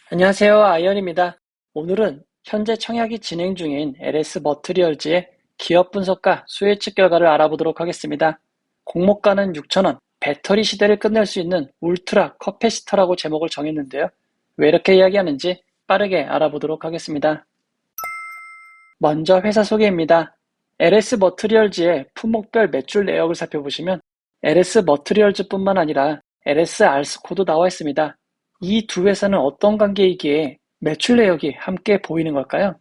안녕하세요. 아이언입니다. 오늘은 현재 청약이 진행 중인 LS 머트리얼즈의 기업 분석과 수혜측 결과를 알아보도록 하겠습니다. 공모가는 6,000원, 배터리 시대를 끝낼 수 있는 울트라 커패시터라고 제목을 정했는데요. 왜 이렇게 이야기하는지 빠르게 알아보도록 하겠습니다. 먼저 회사 소개입니다. LS 머트리얼즈의 품목별 매출 내역을 살펴보시면 LS 머트리얼즈뿐만 아니라 LS 알스코도 나와 있습니다. 이 두 회사는 어떤 관계이기에 매출 내역이 함께 보이는 걸까요?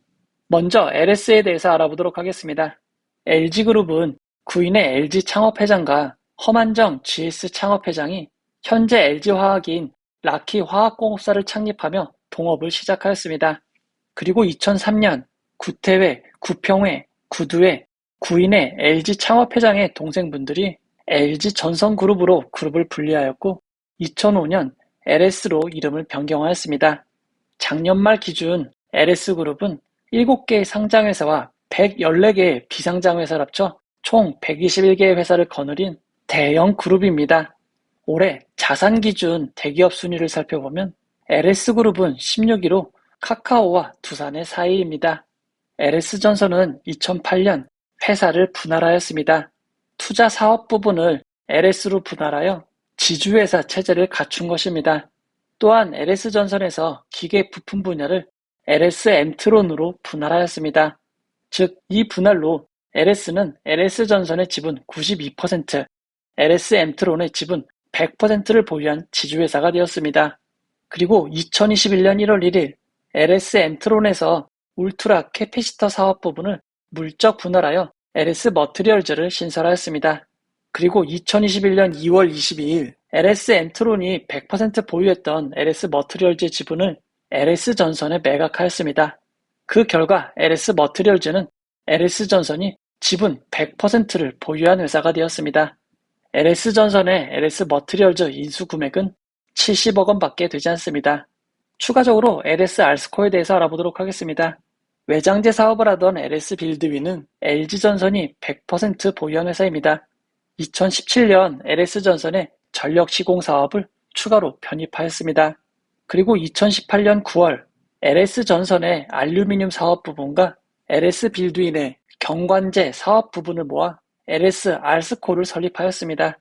먼저 LS에 대해서 알아보도록 하겠습니다. LG그룹은 구인의 LG 창업회장과 허만정 GS 창업회장이 현재 LG화학인 라키화학공업사를 창립하며 동업을 시작하였습니다. 그리고 2003년 구태회, 구평회, 구두회, 구인의 LG 창업회장의 동생분들이 LG전선그룹으로 그룹을 분리하였고 2005년 LS로 이름을 변경하였습니다. 작년 말 기준 LS그룹은 7개의 상장회사와 114개의 비상장회사를 합쳐 총 121개의 회사를 거느린 대형 그룹입니다. 올해 자산 기준 대기업 순위를 살펴보면 LS그룹은 16위로 카카오와 두산의 4위입니다. LS전선은 2008년 회사를 분할하였습니다. 투자 사업 부분을 LS로 분할하여 지주회사 체제를 갖춘 것입니다. 또한 LS전선에서 기계 부품 분야를 LS 엠트론으로 분할하였습니다. 즉, 이 분할로 LS는 LS전선의 지분 92%, LS 엠트론의 지분 100%를 보유한 지주회사가 되었습니다. 그리고 2021년 1월 1일 LS 엠트론에서 울트라 캐피시터 사업 부분을 물적 분할하여 LS 머트리얼즈를 신설하였습니다. 그리고 2021년 2월 22일 LS 엠트론이 100% 보유했던 LS 머트리얼즈의 지분을 LS전선에 매각하였습니다. 그 결과 LS 머트리얼즈는 LS전선이 지분 100%를 보유한 회사가 되었습니다. LS전선의 LS 머트리얼즈 인수 금액은 70억 원밖에 되지 않습니다. 추가적으로 LS 알스코에 대해서 알아보도록 하겠습니다. 외장재 사업을 하던 LS 빌드위는 LG전선이 100% 보유한 회사입니다. 2017년 LS전선의 전력 시공 사업을 추가로 편입하였습니다. 그리고 2018년 9월 LS전선의 알루미늄 사업 부분과 LS 빌드윈의 경관제 사업 부분을 모아 LS 알스코를 설립하였습니다.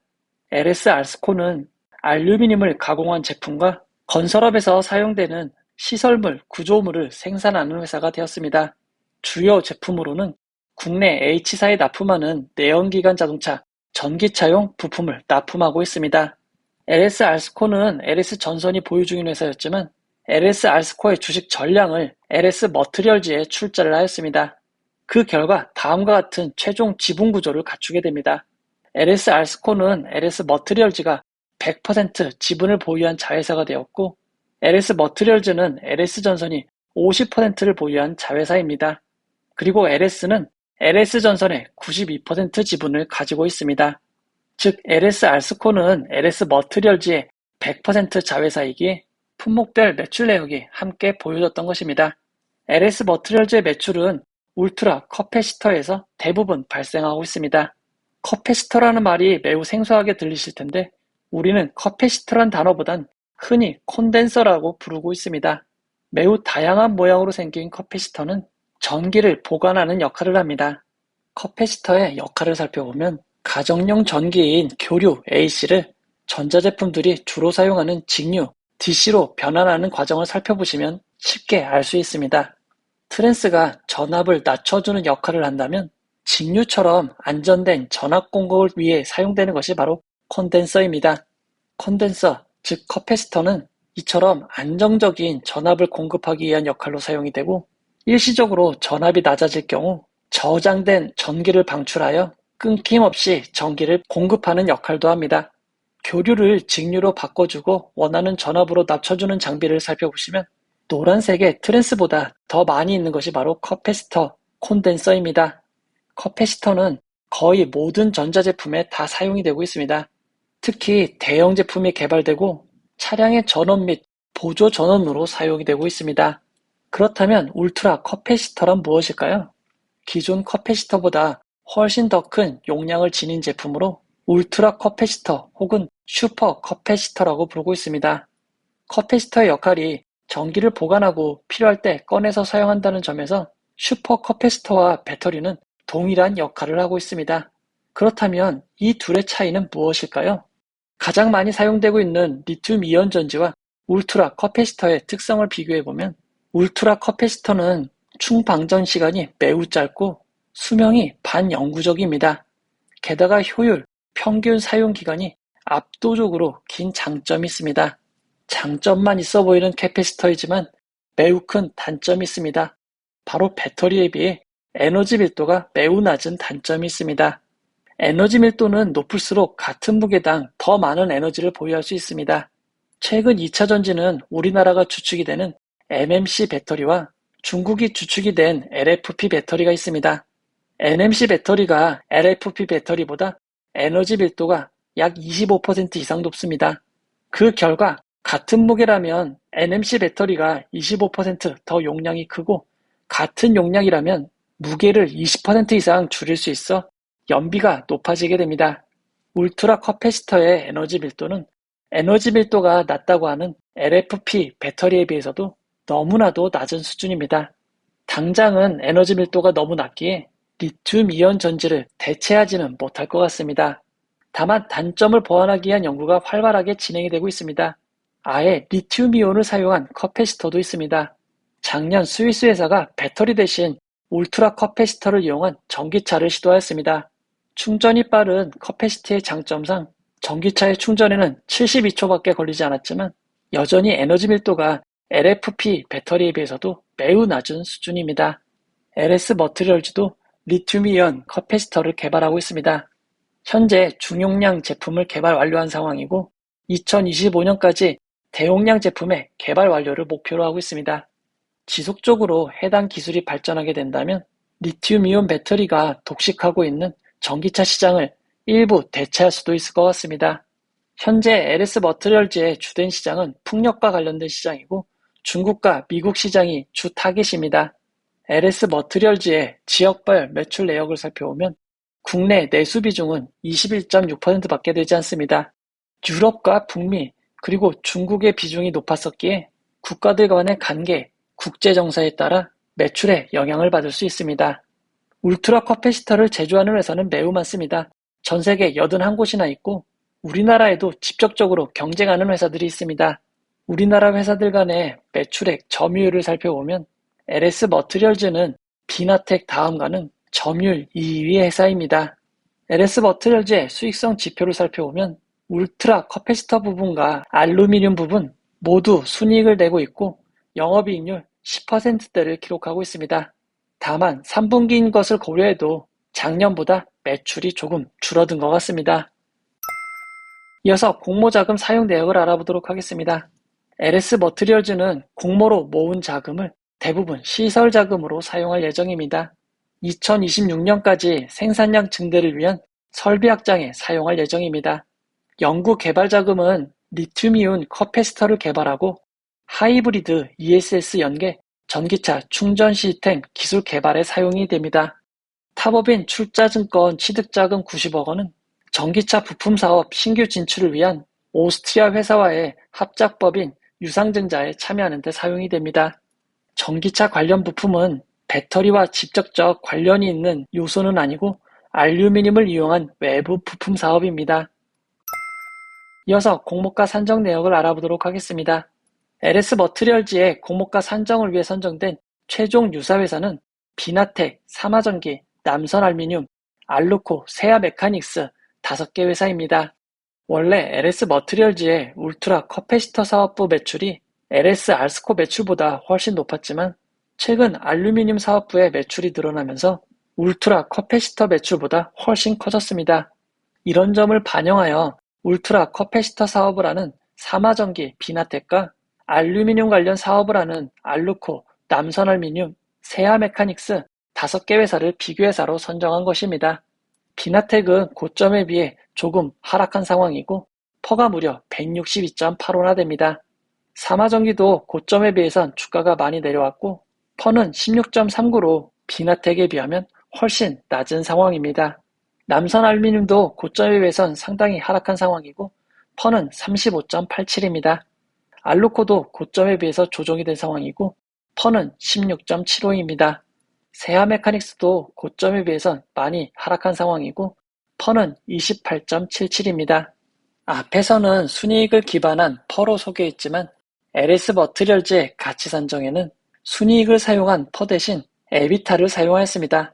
LS 알스코는 알루미늄을 가공한 제품과 건설업에서 사용되는 시설물, 구조물을 생산하는 회사가 되었습니다. 주요 제품으로는 국내 H사에 납품하는 내연기관 자동차, 전기차용 부품을 납품하고 있습니다. LS 알스코는 LS 전선이 보유 중인 회사였지만 LS 알스코의 주식 전량을 LS 머트리얼즈에 출자를 하였습니다. 그 결과 다음과 같은 최종 지분 구조를 갖추게 됩니다. LS 알스코는 LS 머트리얼즈가 100% 지분을 보유한 자회사가 되었고 LS 머트리얼즈는 LS전선이 50%를 보유한 자회사입니다. 그리고 LS는 LS전선의 92% 지분을 가지고 있습니다. 즉 LS 알스코는 LS 머트리얼즈의 100% 자회사이기에 품목별 매출 내역이 함께 보여졌던 것입니다. LS 머트리얼즈의 매출은 울트라 커패시터에서 대부분 발생하고 있습니다. 커패시터라는 말이 매우 생소하게 들리실 텐데 우리는 커패시터란 단어보단 흔히 콘덴서라고 부르고 있습니다. 매우 다양한 모양으로 생긴 커패시터는 전기를 보관하는 역할을 합니다. 커패시터의 역할을 살펴보면 가정용 전기인 교류 AC를 전자제품들이 주로 사용하는 직류 DC로 변환하는 과정을 살펴보시면 쉽게 알 수 있습니다. 트랜스가 전압을 낮춰주는 역할을 한다면 직류처럼 안전된 전압 공급을 위해 사용되는 것이 바로 콘덴서입니다. 콘덴서, 즉 커패시터는 이처럼 안정적인 전압을 공급하기 위한 역할로 사용이 되고 일시적으로 전압이 낮아질 경우 저장된 전기를 방출하여 끊김없이 전기를 공급하는 역할도 합니다. 교류를 직류로 바꿔주고 원하는 전압으로 낮춰주는 장비를 살펴보시면 노란색의 트랜스보다 더 많이 있는 것이 바로 커패시터, 콘덴서입니다. 커패시터는 거의 모든 전자제품에 다 사용이 되고 있습니다. 특히 대형 제품이 개발되고 차량의 전원 및 보조 전원으로 사용이 되고 있습니다. 그렇다면 울트라 커패시터란 무엇일까요? 기존 커패시터보다 훨씬 더 큰 용량을 지닌 제품으로 울트라 커패시터 혹은 슈퍼 커패시터라고 부르고 있습니다. 커패시터의 역할이 전기를 보관하고 필요할 때 꺼내서 사용한다는 점에서 슈퍼 커패시터와 배터리는 동일한 역할을 하고 있습니다. 그렇다면 이 둘의 차이는 무엇일까요? 가장 많이 사용되고 있는 리튬 이온 전지와 울트라 커패시터의 특성을 비교해보면 울트라 커패시터는 충방전 시간이 매우 짧고 수명이 반영구적입니다. 게다가 효율, 평균 사용 기간이 압도적으로 긴 장점이 있습니다. 장점만 있어 보이는 캐패시터이지만 매우 큰 단점이 있습니다. 바로 배터리에 비해 에너지 밀도가 매우 낮은 단점이 있습니다. 에너지 밀도는 높을수록 같은 무게당 더 많은 에너지를 보유할 수 있습니다. 최근 2차 전지는 우리나라가 주축이 되는 NMC 배터리와 중국이 주축이 된 LFP 배터리가 있습니다. NMC 배터리가 LFP 배터리보다 에너지 밀도가 약 25% 이상 높습니다. 그 결과 같은 무게라면 NMC 배터리가 25%더 용량이 크고 같은 용량이라면 무게를 20% 이상 줄일 수 있어 연비가 높아지게 됩니다. 울트라 커패시터의 에너지 밀도는 에너지 밀도가 낮다고 하는 LFP 배터리에 비해서도 너무나도 낮은 수준입니다. 당장은 에너지 밀도가 너무 낮기에 리튬 이온 전지를 대체하지는 못할 것 같습니다. 다만 단점을 보완하기 위한 연구가 활발하게 진행이 되고 있습니다. 아예 리튬 이온을 사용한 커패시터도 있습니다. 작년 스위스 회사가 배터리 대신 울트라 커패시터를 이용한 전기차를 시도하였습니다. 충전이 빠른 커패시티의 장점상 전기차의 충전에는 72초밖에 걸리지 않았지만 여전히 에너지 밀도가 LFP 배터리에 비해서도 매우 낮은 수준입니다. LS 머티리얼즈도 리튬이온 커패시터를 개발하고 있습니다. 현재 중용량 제품을 개발 완료한 상황이고 2025년까지 대용량 제품의 개발 완료를 목표로 하고 있습니다. 지속적으로 해당 기술이 발전하게 된다면 리튬이온 배터리가 독식하고 있는 전기차 시장을 일부 대체할 수도 있을 것 같습니다. 현재 LS 머티리얼즈의 주된 시장은 풍력과 관련된 시장이고 중국과 미국 시장이 주 타겟입니다. LS 머티리얼즈의 지역별 매출 내역을 살펴보면 국내 내수 비중은 21.6%밖에 되지 않습니다. 유럽과 북미 그리고 중국의 비중이 높았었기에 국가들 간의 관계, 국제정세에 따라 매출에 영향을 받을 수 있습니다. 울트라 커패시터를 제조하는 회사는 매우 많습니다. 전 세계 81곳이나 있고 우리나라에도 직접적으로 경쟁하는 회사들이 있습니다. 우리나라 회사들 간의 매출액 점유율을 살펴보면 LS 머티리얼즈는 비나텍 다음가는 점유율 2위 회사입니다. LS 머티리얼즈의 수익성 지표를 살펴보면 울트라 커패시터 부분과 알루미늄 부분 모두 순이익을 내고 있고 영업이익률 10%대를 기록하고 있습니다. 다만 3분기인 것을 고려해도 작년보다 매출이 조금 줄어든 것 같습니다. 이어서 공모자금 사용 내역을 알아보도록 하겠습니다. LS 머티리얼즈는 공모로 모은 자금을 대부분 시설 자금으로 사용할 예정입니다. 2026년까지 생산량 증대를 위한 설비 확장에 사용할 예정입니다. 연구 개발 자금은 리튬이온 커패시터를 개발하고 하이브리드 ESS 연계 전기차 충전 시스템 기술 개발에 사용이 됩니다. 탑업인 출자증권 취득자금 90억 원은 전기차 부품 사업 신규 진출을 위한 오스트리아 회사와의 합작법인 유상증자에 참여하는 데 사용이 됩니다. 전기차 관련 부품은 배터리와 직접적 관련이 있는 요소는 아니고 알루미늄을 이용한 외부 부품 사업입니다. 이어서 공모가 산정 내역을 알아보도록 하겠습니다. LS 머티리얼즈의 공모가 산정을 위해 선정된 최종 유사 회사는 비나텍, 사마전기, 남선알미늄, 알루코, 세아메카닉스 5개 회사입니다. 원래 LS 머티리얼즈의 울트라 커패시터 사업부 매출이 LS 알스코 매출보다 훨씬 높았지만 최근 알루미늄 사업부의 매출이 늘어나면서 울트라 커패시터 매출보다 훨씬 커졌습니다. 이런 점을 반영하여 울트라 커패시터 사업을 하는 사마전기 비나텍과 알루미늄 관련 사업을 하는 알루코, 남선알미늄, 세아메카닉스 5개 회사를 비교회사로 선정한 것입니다. 비나텍은 고점에 비해 조금 하락한 상황이고 퍼가 무려 162.85나 됩니다. 사마전기도 고점에 비해선 주가가 많이 내려왔고 퍼는 16.39로 비나텍에 비하면 훨씬 낮은 상황입니다. 남선알루미늄도 고점에 비해선 상당히 하락한 상황이고 퍼는 35.87입니다. 알루코도 고점에 비해서 조정이 된 상황이고 펀은 16.75입니다. 세하 메카닉스도 고점에 비해서 많이 하락한 상황이고 펀은 28.77입니다. 앞에서는 순이익을 기반한 퍼로 소개했지만 LS 머티리얼즈의 가치 산정에는 순이익을 사용한 퍼 대신 에비타를 사용하였습니다.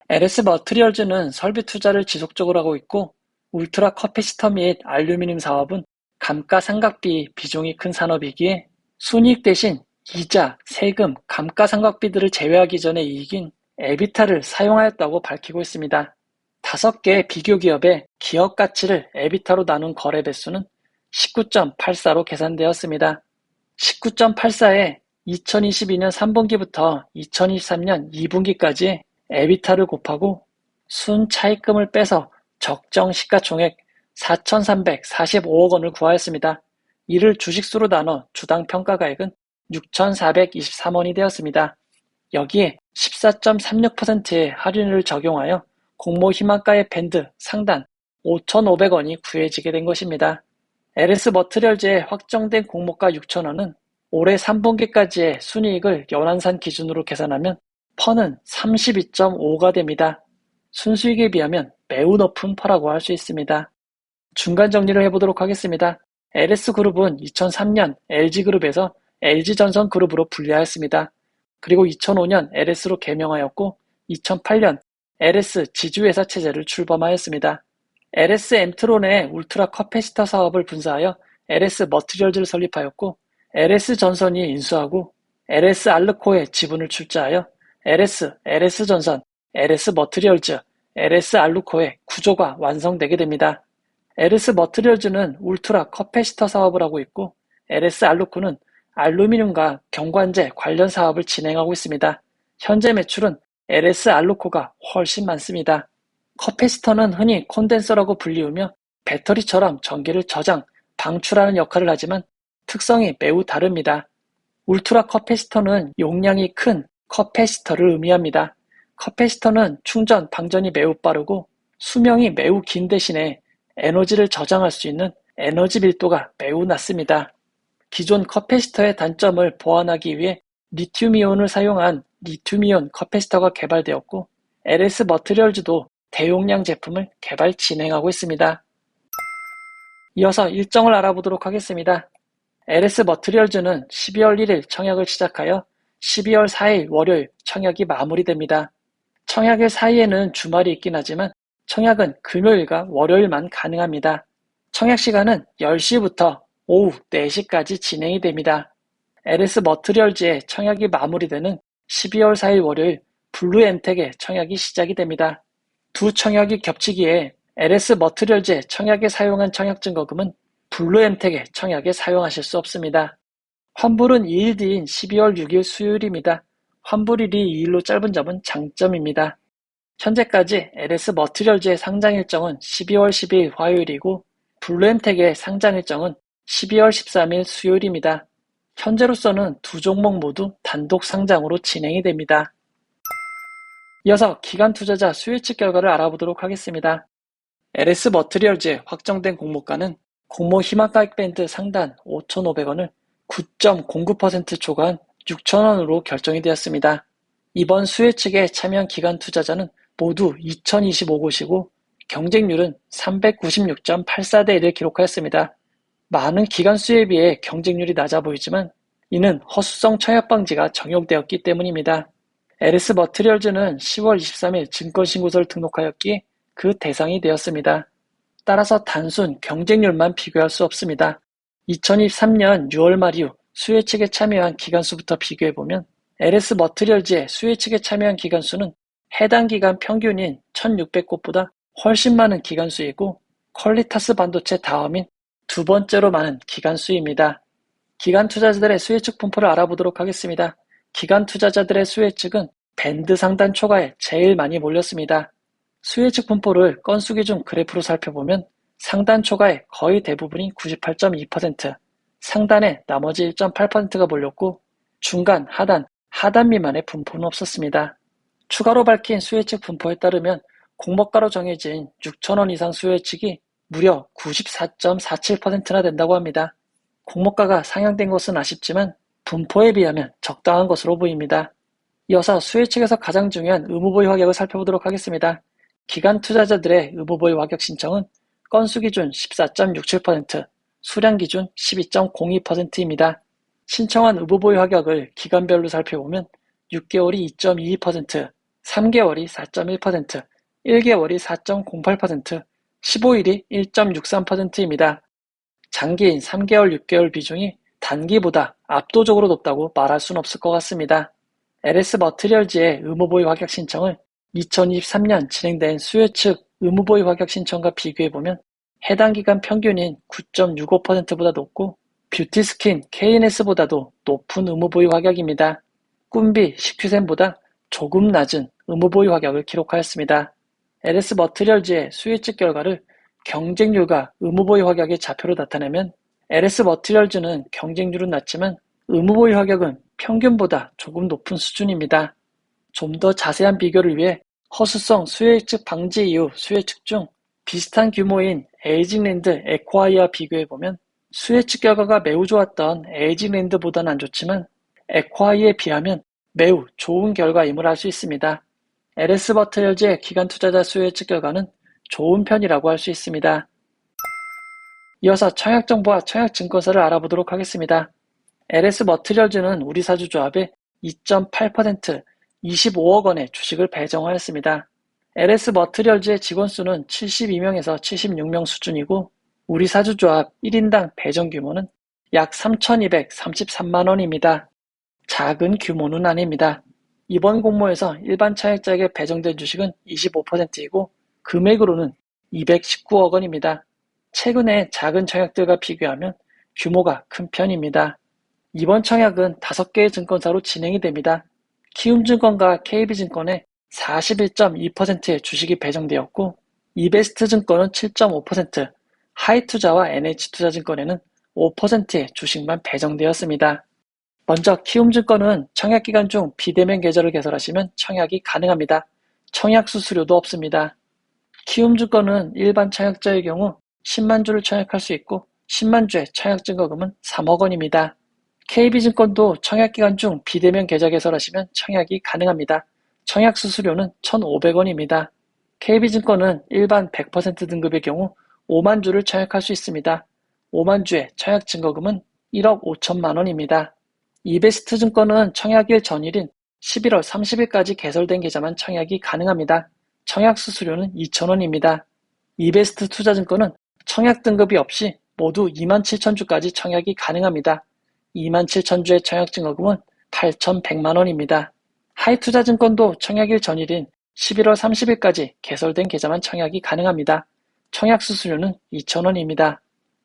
LS 머티리얼즈는 설비 투자를 지속적으로 하고 있고 울트라 커피시터 및 알루미늄 사업은 감가상각비 비중이 큰 산업이기에 순이익 대신 이자, 세금, 감가상각비들을 제외하기 전의 이익인 에비타를 사용하였다고 밝히고 있습니다. 5개 비교 기업의 기업 가치를 에비타로 나눈 거래 배수는 19.84로 계산되었습니다. 19.84에 2022년 3분기부터 2023년 2분기까지의 에비타를 곱하고 순 차입금을 빼서 적정 시가총액 4,345억 원을 구하였습니다. 이를 주식수로 나눠 주당 평가가액은 6,423원이 되었습니다. 여기에 14.36%의 할인율을 적용하여 공모 희망가의 밴드 상단 5,500원이 구해지게 된 것입니다. LS 머티리얼즈의 확정된 공모가 6,000원은 올해 3분기까지의 순이익을 연환산 기준으로 계산하면 펀은 32.5가 됩니다. 순수익에 비하면 매우 높은 퍼라고 할 수 있습니다. 중간 정리를 해보도록 하겠습니다. LS그룹은 2003년 LG그룹에서 LG전선그룹으로 분리하였습니다. 그리고 2005년 LS로 개명하였고 2008년 LS 지주회사 체제를 출범하였습니다. LS 엠트론의 울트라 커패시터 사업을 분사하여 LS 머티리얼즈를 설립하였고 LS전선이 인수하고 LS 알르코의 지분을 출자하여 LS전선, LS 머티리얼즈, LS 알루코의 구조가 완성되게 됩니다. LS 머티리얼즈는 울트라 커패시터 사업을 하고 있고 LS 알루코는 알루미늄과 경관제 관련 사업을 진행하고 있습니다. 현재 매출은 LS 알루코가 훨씬 많습니다. 커패시터는 흔히 콘덴서라고 불리우며 배터리처럼 전기를 저장, 방출하는 역할을 하지만 특성이 매우 다릅니다. 울트라 커패시터는 용량이 큰 커패시터를 의미합니다. 커패시터는 충전, 방전이 매우 빠르고 수명이 매우 긴 대신에 에너지를 저장할 수 있는 에너지 밀도가 매우 낮습니다. 기존 커패시터의 단점을 보완하기 위해 리튬이온을 사용한 리튬이온 커패시터가 개발되었고 LS 머티리얼즈도 대용량 제품을 개발 진행하고 있습니다. 이어서 일정을 알아보도록 하겠습니다. LS 머티리얼즈는 12월 1일 청약을 시작하여 12월 4일 월요일 청약이 마무리됩니다. 청약일 사이에는 주말이 있긴 하지만 청약은 금요일과 월요일만 가능합니다. 청약 시간은 10시부터 오후 4시까지 진행이 됩니다. LS 머티리얼즈의 청약이 마무리되는 12월 4일 월요일 블루엠텍의 청약이 시작이 됩니다. 두 청약이 겹치기에 LS 머티리얼즈의 청약에 사용한 청약 증거금은 블루엠텍의 청약에 사용하실 수 없습니다. 환불은 2일 뒤인 12월 6일 수요일입니다. 환불일이 2일로 짧은 점은 장점입니다. 현재까지 LS 머티리얼즈의 상장 일정은 12월 12일 화요일이고 블루엠텍의 상장 일정은 12월 13일 수요일입니다. 현재로서는 두 종목 모두 단독 상장으로 진행이 됩니다. 이어서 기관 투자자 수혜측 결과를 알아보도록 하겠습니다. LS 머티리얼즈의 확정된 공모가는 공모 희망가액 밴드 상단 5,500원을 9.09% 초과한 6,000원으로 결정이 되었습니다. 이번 수혜측에 참여한 기관 투자자는 모두 2025곳이고 경쟁률은 396.84대 1을 기록하였습니다. 많은 기관 수에 비해 경쟁률이 낮아 보이지만 이는 허수성 청약 방지가 적용되었기 때문입니다. LS 머티리얼즈는 10월 23일 증권신고서를 등록하였기에 그 대상이 되었습니다. 따라서 단순 경쟁률만 비교할 수 없습니다. 2023년 6월 말 이후 수혜측에 참여한 기관수부터 비교해보면 LS 머티리얼즈의 수혜측에 참여한 기관수는 해당 기간 평균인 1600곳보다 훨씬 많은 기관수이고 퀄리타스 반도체 다음인 두 번째로 많은 기관수입니다. 기관 투자자들의 수혜측 분포를 알아보도록 하겠습니다. 기관 투자자들의 수혜측은 밴드 상단 초과에 제일 많이 몰렸습니다. 수혜측 분포를 건수 기준 그래프로 살펴보면 상단 초과의 거의 대부분이 98.2%, 상단에 나머지 1.8%가 몰렸고 중간, 하단 미만의 분포는 없었습니다. 추가로 밝힌 수혜측 분포에 따르면 공모가로 정해진 6,000원 이상 수혜측이 무려 94.47%나 된다고 합니다. 공모가가 상향된 것은 아쉽지만 분포에 비하면 적당한 것으로 보입니다. 이어서 수혜 측에서 가장 중요한 의무보유 확약을 살펴보도록 하겠습니다. 기관 투자자들의 의무보유 확약 신청은 건수 기준 14.67%, 수량 기준 12.02%입니다. 신청한 의무보유 확약을 기간별로 살펴보면 6개월이 2.22%, 3개월이 4.1%, 1개월이 4.08%, 15일이 1.63%입니다. 장기인 3개월, 6개월 비중이 단기보다 압도적으로 높다고 말할 순 없을 것 같습니다. LS 머티리얼즈의 의무보유 확약 신청을 2023년 진행된 수혜 측 의무보유 확약 신청과 비교해보면 해당 기간 평균인 9.65%보다 높고 뷰티스킨 KNS보다도 높은 의무보유 확약입니다. 꿈비 식휴센보다 조금 낮은 의무보유 확약을 기록하였습니다. LS 머티리얼즈의 수혜 측 결과를 경쟁률과 의무보유 확약의 좌표로 나타내면 LS 머티리얼즈는 경쟁률은 낮지만 의무보유 확약은 평균보다 조금 높은 수준입니다. 좀 더 자세한 비교를 위해 허수성 수혜측 방지 이후 수혜측 중 비슷한 규모인 에이징랜드 에콰이와 비교해보면 수혜측 결과가 매우 좋았던 에이징랜드보다는 안 좋지만 에콰이에 비하면 매우 좋은 결과임을 알 수 있습니다. LS 머티리얼즈의 기관 투자자 수혜측 결과는 좋은 편이라고 할 수 있습니다. 이어서 청약정보와 청약증권사를 알아보도록 하겠습니다. LS 머티리얼즈는 우리사주조합에 2.8%, 25억 원의 주식을 배정하였습니다. LS 머티리얼즈의 직원수는 72명에서 76명 수준이고 우리사주조합 1인당 배정 규모는 약 3,233만 원입니다. 작은 규모는 아닙니다. 이번 공모에서 일반 청약자에게 배정된 주식은 25%이고 금액으로는 219억 원입니다. 최근의 작은 청약들과 비교하면 규모가 큰 편입니다. 이번 청약은 5개의 증권사로 진행이 됩니다. 키움증권과 KB증권에 41.2%의 주식이 배정되었고 이베스트증권은 7.5%, 하이투자와 NH투자증권에는 5%의 주식만 배정되었습니다. 먼저 키움증권은 청약기간 중 비대면 계좌를 개설하시면 청약이 가능합니다. 청약 수수료도 없습니다. 키움증권은 일반 청약자의 경우 10만 주를 청약할 수 있고 10만 주의 청약 증거금은 3억 원입니다. KB증권도 청약기간 중 비대면 계좌 개설하시면 청약이 가능합니다. 청약 수수료는 1,500원입니다. KB증권은 일반 100% 등급의 경우 5만 주를 청약할 수 있습니다. 5만 주의 청약 증거금은 1억 5천만 원입니다. 이베스트증권은 청약일 전일인 11월 30일까지 개설된 계좌만 청약이 가능합니다. 청약 수수료는 2,000원입니다. 이베스트 투자증권은 청약 등급이 없이 모두 27,000주까지 청약이 가능합니다. 27,000주의 청약 증거금은 8,100만 원입니다. 하이투자증권도 청약일 전일인 11월 30일까지 개설된 계좌만 청약이 가능합니다. 청약 수수료는 2,000원입니다.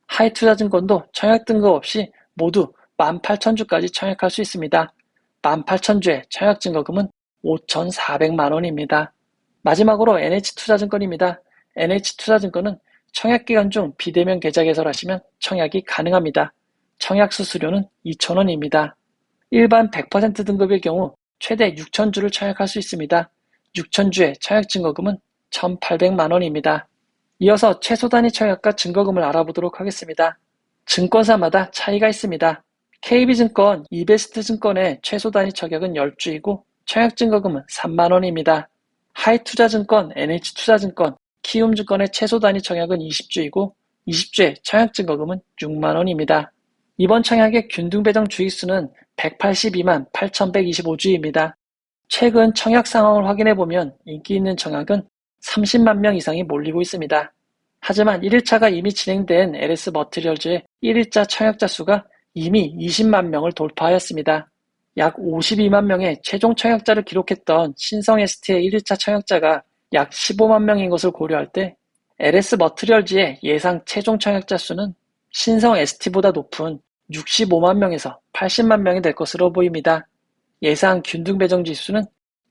하이투자증권도 청약 등급 없이 모두 18,000주까지 청약할 수 있습니다. 18,000주의 청약 증거금은 5,400만 원입니다. 마지막으로 NH투자증권입니다. NH투자증권은 청약기간 중 비대면 계좌 개설하시면 청약이 가능합니다. 청약 수수료는 2,000원입니다. 일반 100% 등급의 경우 최대 6,000주를 청약할 수 있습니다. 6,000주의 청약 증거금은 1,800만 원입니다. 이어서 최소 단위 청약과 증거금을 알아보도록 하겠습니다. 증권사마다 차이가 있습니다. KB증권, 이베스트증권의 최소 단위 청약은 10주이고 청약 증거금은 3만 원입니다. 하이투자증권, NH투자증권, 키움증권의 최소 단위 청약은 20주이고 20주의 청약 증거금은 6만 원입니다. 이번 청약의 균등 배정 주의수는 182만 8,125주입니다. 최근 청약 상황을 확인해보면 인기 있는 청약은 30만 명 이상이 몰리고 있습니다. 하지만 1일차가 이미 진행된 LS 머티리얼즈의 1일차 청약자 수가 이미 20만 명을 돌파하였습니다. 약 52만 명의 최종 청약자를 기록했던 신성 ST의 1일차 청약자가 약 15만 명인 것을 고려할 때 LS 머티리얼즈의 예상 최종 청약자 수는 신성 ST보다 높은 65만 명에서 80만 명이 될 것으로 보입니다. 예상 균등 배정 지수는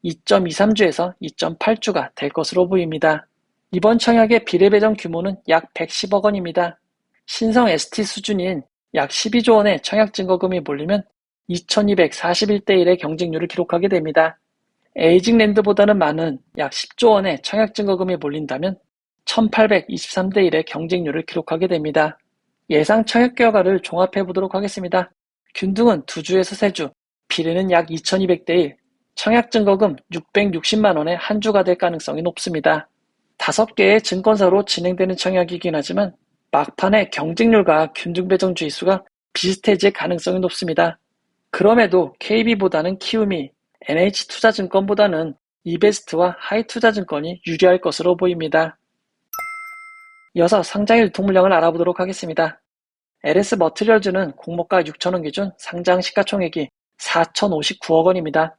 2.23주에서 2.8주가 될 것으로 보입니다. 이번 청약의 비례 배정 규모는 약 110억 원입니다. 신성 ST 수준인 약 12조 원의 청약 증거금이 몰리면 2241대 1의 경쟁률을 기록하게 됩니다. 에이징랜드보다는 많은 약 10조 원의 청약 증거금이 몰린다면 1823대 1의 경쟁률을 기록하게 됩니다. 예상 청약 결과를 종합해 보도록 하겠습니다. 균등은 2주에서 3주, 비례는 약 2200대 1, 청약 증거금 660만 원의 한 주가 될 가능성이 높습니다. 5개의 증권사로 진행되는 청약이긴 하지만 막판에 경쟁률과 균등배정 주의수가 비슷해질 가능성이 높습니다. 그럼에도 KB보다는 키움이, NH투자증권보다는 이베스트와 하이투자증권이 유리할 것으로 보입니다. 이어서 상장일 유통물량을 알아보도록 하겠습니다. LS 머티리얼즈는 공모가 6천원 기준 상장 시가총액이 4,059억 원입니다.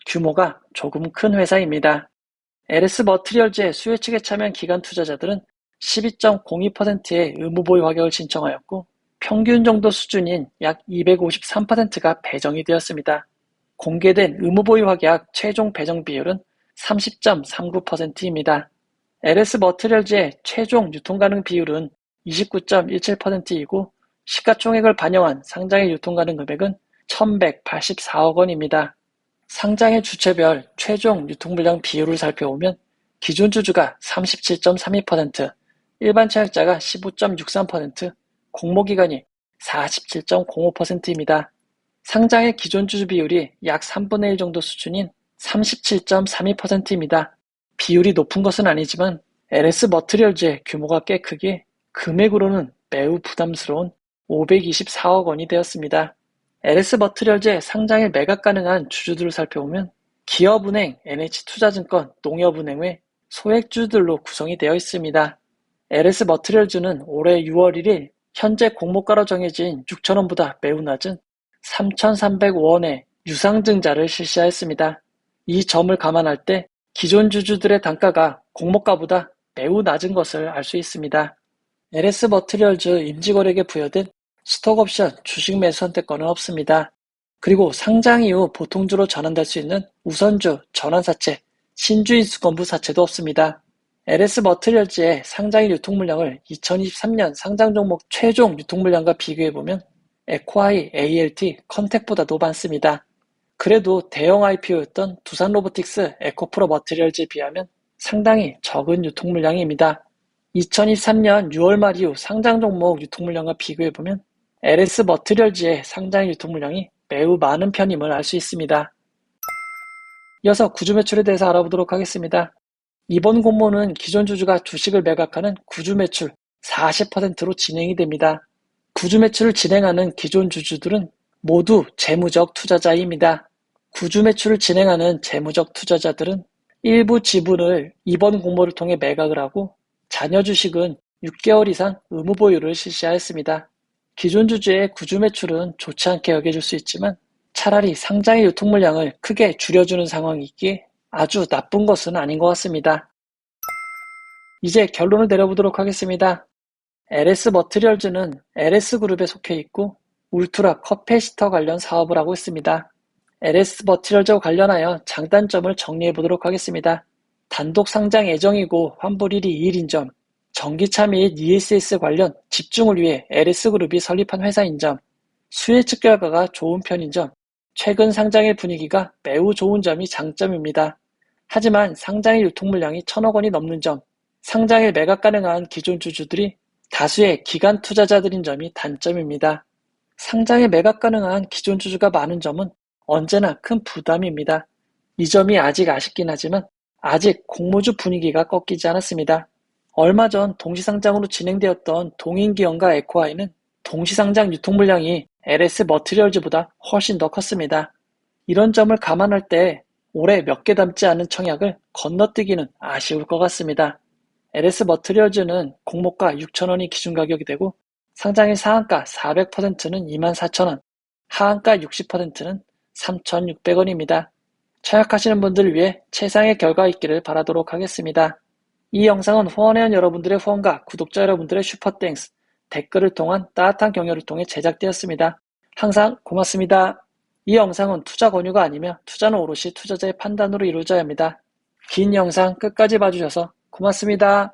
규모가 조금 큰 회사입니다. LS 머티리얼즈의 수요 측에 참여한 기관 투자자들은 12.02%의 의무 보유 확약을 신청하였고 평균 정도 수준인 약 253%가 배정이 되었습니다. 공개된 의무 보유 확약 최종 배정 비율은 30.39%입니다. LS 머티리얼즈의 최종 유통 가능 비율은 29.17%이고 시가총액을 반영한 상장일 유통 가능 금액은 1,184억 원입니다. 상장일 주체별 최종 유통물량 비율을 살펴보면 기존 주주가 37.32%, 일반 청약자가 15.63%, 공모기관이 47.05%입니다. 상장의 기존 주주 비율이 약 3분의 1 정도 수준인 37.32%입니다. 비율이 높은 것은 아니지만 LS 머티리얼즈의 규모가 꽤 크기에 금액으로는 매우 부담스러운 524억 원이 되었습니다. LS 머티리얼즈의 상장일 매각 가능한 주주들을 살펴보면 기업은행, NH투자증권, 농협은행 외 소액주주들로 구성이 되어 있습니다. LS 머티리얼즈는 올해 6월 1일 현재 공모가로 정해진 6천원보다 매우 낮은 3,305원의 유상증자를 실시하였습니다. 이 점을 감안할 때 기존 주주들의 단가가 공모가보다 매우 낮은 것을 알 수 있습니다. LS 머티리얼즈 임직원에게 부여된 스톡옵션 주식 매수 선택권은 없습니다. 그리고 상장 이후 보통주로 전환될 수 있는 우선주, 전환사채, 신주인수권부 사채도 없습니다. LS 머티리얼즈의 상장일 유통물량을 2023년 상장 종목 최종 유통물량과 비교해보면 에코아이, ALT, 컨택보다도 많습니다. 그래도 대형 IPO였던 두산로보틱스, 에코프로 머티리얼즈에 비하면 상당히 적은 유통물량입니다. 2023년 6월 말 이후 상장 종목 유통물량과 비교해보면 LS 머티리얼즈의 상장 유통물량이 매우 많은 편임을 알 수 있습니다. 이어서 구주 매출에 대해서 알아보도록 하겠습니다. 이번 공모는 기존 주주가 주식을 매각하는 구주 매출 40%로 진행이 됩니다. 구주 매출을 진행하는 기존 주주들은 모두 재무적 투자자입니다. 구주 매출을 진행하는 재무적 투자자들은 일부 지분을 이번 공모를 통해 매각을 하고 잔여 주식은 6개월 이상 의무 보유를 실시하였습니다. 기존 주주의 구주 매출은 좋지 않게 여겨질 수 있지만 차라리 상장의 유통 물량을 크게 줄여주는 상황이기에 아주 나쁜 것은 아닌 것 같습니다. 이제 결론을 내려보도록 하겠습니다. LS 머티리얼즈는 LS그룹에 속해 있고 울트라 커패시터 관련 사업을 하고 있습니다. LS 머티리얼즈와 관련하여 장단점을 정리해보도록 하겠습니다. 단독 상장 예정이고 환불일이 2일인 점, 전기차 및 ESS 관련 집중을 위해 LS그룹이 설립한 회사인 점, 수혜측 결과가 좋은 편인 점, 최근 상장의 분위기가 매우 좋은 점이 장점입니다. 하지만 상장의 유통물량이 1,000억 원이 넘는 점, 상장에 매각 가능한 기존 주주들이 다수의 기관 투자자들인 점이 단점입니다. 상장에 매각 가능한 기존 주주가 많은 점은 언제나 큰 부담입니다. 이 점이 아직 아쉽긴 하지만 아직 공모주 분위기가 꺾이지 않았습니다. 얼마 전 동시상장으로 진행되었던 동인기업과 에코아이는 동시상장 유통물량이 LS 머티리얼즈보다 훨씬 더 컸습니다. 이런 점을 감안할 때 올해 몇 개 담지 않은 청약을 건너뛰기는 아쉬울 것 같습니다. LS 머티리얼즈는 공모가 6,000원이 기준 가격이 되고 상장일 상한가 400%는 24,000원, 하한가 60%는 3,600원입니다. 청약하시는 분들을 위해 최상의 결과 있기를 바라도록 하겠습니다. 이 영상은 후원회원 여러분들의 후원과 구독자 여러분들의 슈퍼땡스, 댓글을 통한 따뜻한 격려를 통해 제작되었습니다. 항상 고맙습니다. 이 영상은 투자 권유가 아니며 투자는 오롯이 투자자의 판단으로 이루어져야 합니다. 긴 영상 끝까지 봐주셔서 고맙습니다.